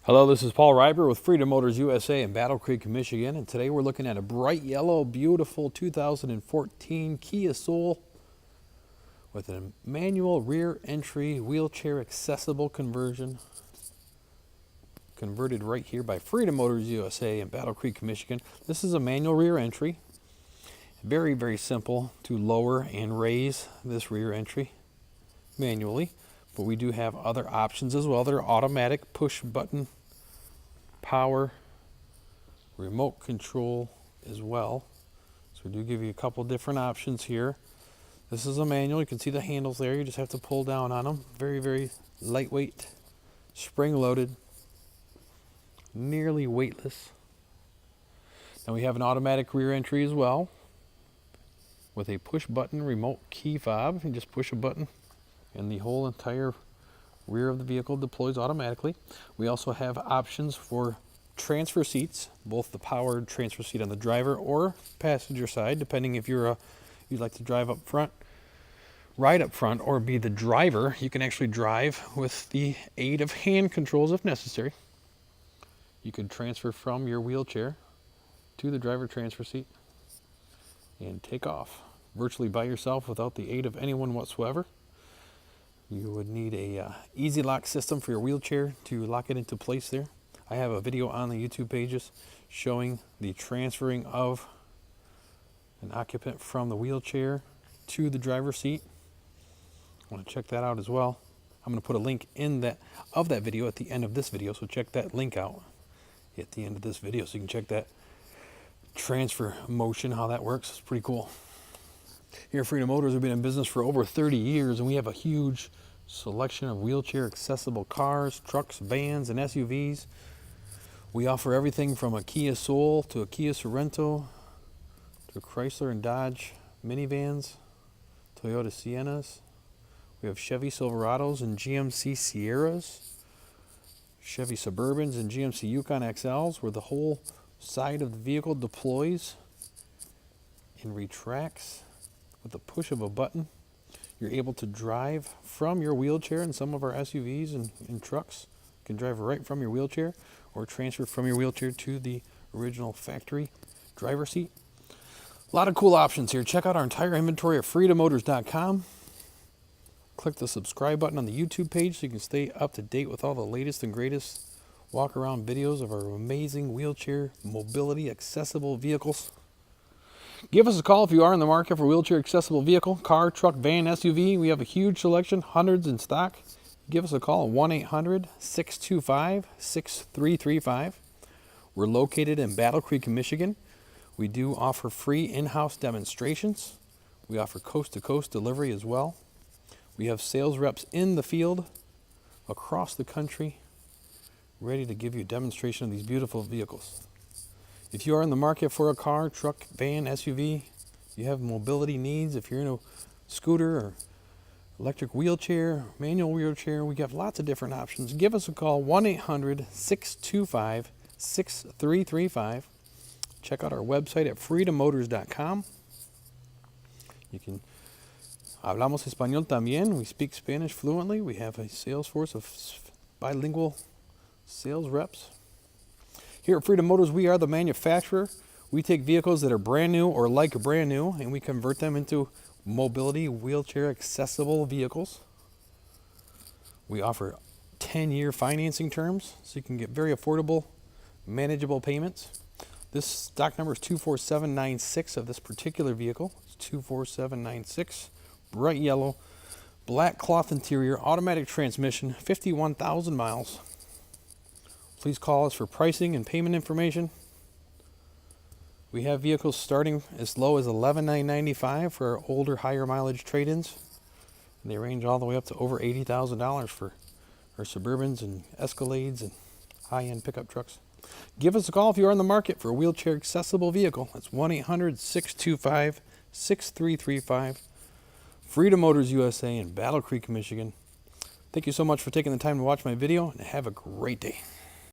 Hello, this is Paul Reiber with Freedom Motors USA in Battle Creek, Michigan, and today we're looking at a bright yellow, beautiful 2014 Kia Soul with a manual rear entry wheelchair accessible conversion, converted right here by Freedom Motors USA in Battle Creek, Michigan. This is a manual rear entry. Very, very simple to lower and raise this rear entry manually. But we do have other options as well. They're automatic push button power remote control as well. So we do give you a couple different options here. This is a manual. You can see the handles there. You just have to pull down on them. Very, very lightweight, spring loaded, nearly weightless. Now we have an automatic rear entry as well with a push button remote key fob. You just push a button and the whole entire rear of the vehicle deploys automatically. We also have options for transfer seats, both the powered transfer seat on the driver or passenger side, depending if you'd like to drive up front, ride up front, or be the driver. You can actually drive with the aid of hand controls if necessary. You can transfer from your wheelchair to the driver transfer seat and take off virtually by yourself without the aid of anyone whatsoever. You would need a easy lock system for your wheelchair to lock it into place there. I have a video on the YouTube pages showing the transferring of an occupant from the wheelchair to the driver's seat. I want to check that out as well. I'm going to put a link in that video at the end of this video, so check that link out at the end of this video so you can check that transfer motion, how that works. It's pretty cool. Here at Freedom Motors, we've been in business for over 30 years, and we have a huge selection of wheelchair accessible cars, trucks, vans, and SUVs. We offer everything from a Kia Soul to a Kia Sorento to Chrysler and Dodge minivans, Toyota Siennas. We have Chevy Silverados and GMC Sierras, Chevy Suburbans and GMC Yukon XLs, where the whole side of the vehicle deploys and retracts with the push of a button. You're able to drive from your wheelchair in some of our SUVs and trucks. You can drive right from your wheelchair or transfer from your wheelchair to the original factory driver seat. A lot of cool options here. Check out our entire inventory at freedommotors.com. Click the subscribe button on the YouTube page so you can stay up to date with all the latest and greatest walk around videos of our amazing wheelchair mobility accessible vehicles. Give us a call if you are in the market for a wheelchair accessible vehicle, car, truck, van, SUV. We have a huge selection, hundreds in stock. Give us a call at 1-800-625-6335. We're located in Battle Creek, Michigan. We do offer free in-house demonstrations. We offer coast-to-coast delivery as well. We have sales reps in the field across the country ready to give you a demonstration of these beautiful vehicles. If you are in the market for a car, truck, van, SUV, you have mobility needs, if you're in a scooter or electric wheelchair, manual wheelchair, we got lots of different options. Give us a call, 1-800-625-6335. Check out our website at freedommotors.com. You can Hablamos español también. We speak Spanish fluently. We have a sales force of bilingual sales reps. Here at Freedom Motors, we are the manufacturer. We take vehicles that are brand new or like brand new, and we convert them into mobility wheelchair accessible vehicles. We offer 10-year financing terms, so you can get very affordable, manageable payments. This stock number is 24796 of this particular vehicle. It's 24796, bright yellow, black cloth interior, automatic transmission, 51,000 miles. Please call us for pricing and payment information. We have vehicles starting as low as $11,995 for our older, higher mileage trade-ins. And they range all the way up to over $80,000 for our Suburbans and Escalades and high-end pickup trucks. Give us a call if you are in the market for a wheelchair accessible vehicle. That's 1-800-625-6335. Freedom Motors USA in Battle Creek, Michigan. Thank you so much for taking the time to watch my video, and have a great day.